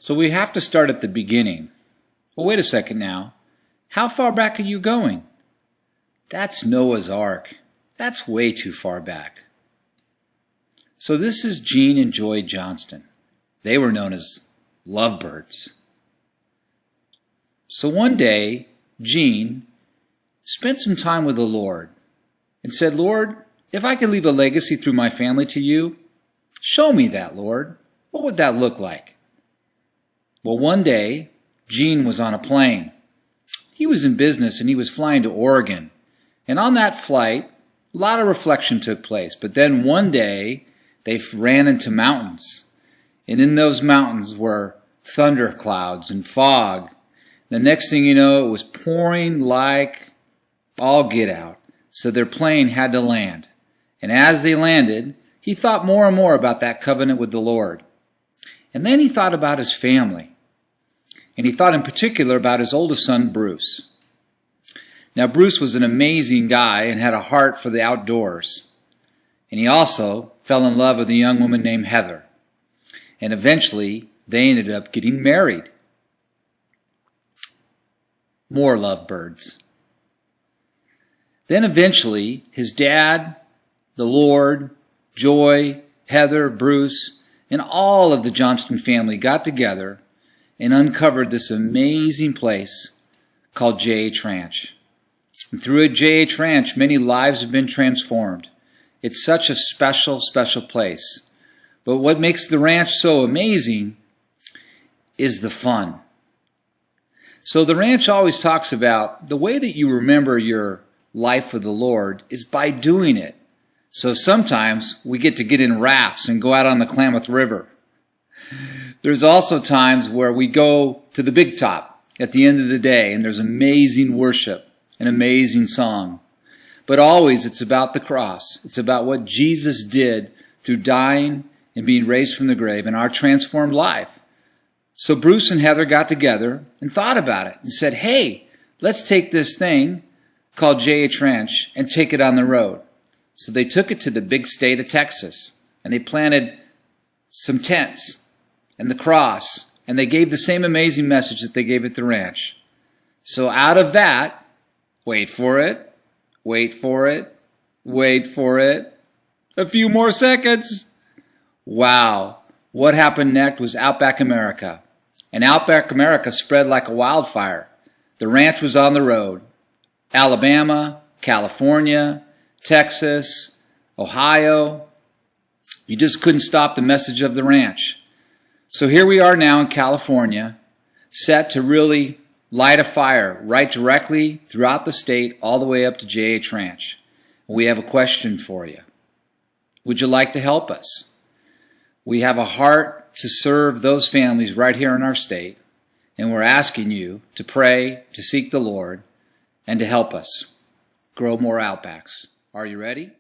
So we have to start at the beginning. Well, wait a second now. How far back are you going? That's Noah's Ark. That's way too far back. So this is Gene and Joy Johnston. They were known as lovebirds. So one day, Gene spent some time with the Lord and said, Lord, if I could leave a legacy through my family to you, show me that, Lord. What would that look like? Well, one day, Gene was on a plane. He was in business and he was flying to Oregon. And on that flight, a lot of reflection took place. But then one day, they ran into mountains. And in those mountains were thunderclouds and fog. The next thing you know, it was pouring like all get out. So their plane had to land. And as they landed, he thought more and more about that covenant with the Lord. And then he thought about his family. And he thought in particular about his oldest son, Bruce. Now, Bruce was an amazing guy and had a heart for the outdoors. And he also fell in love with a young woman named Heather. And eventually, they ended up getting married. More lovebirds. Then eventually, his dad, the Lord, Joy, Heather, Bruce, and all of the Johnston family got together and uncovered this amazing place called J.H. Ranch. And through J.H. Ranch, many lives have been transformed. It's such a special, special place. But what makes the ranch so amazing is the fun. So the ranch always talks about the way that you remember your life with the Lord is by doing it. So sometimes we get in rafts and go out on the Klamath River. There's also times where we go to the big top at the end of the day and there's amazing worship and amazing song. But always it's about the cross. It's about what Jesus did through dying and being raised from the grave and our transformed life. So Bruce and Heather got together and thought about it and said, hey, let's take this thing called J.H. Ranch and take it on the road. So they took it to the big state of Texas and they planted some tents and the cross, and they gave the same amazing message that they gave at the ranch. So out of that, wait for it, wait for it, wait for it, a few more seconds. Wow. What happened next was Outback America. And Outback America spread like a wildfire. The ranch was on the road. Alabama, California, Texas, Ohio. You just couldn't stop the message of the ranch. So here we are now in California, set to really light a fire right directly throughout the state all the way up to J.H. Ranch. We have a question for you. Would you like to help us? We have a heart to serve those families right here in our state, and we're asking you to pray, to seek the Lord, and to help us grow more Outbacks. Are you ready?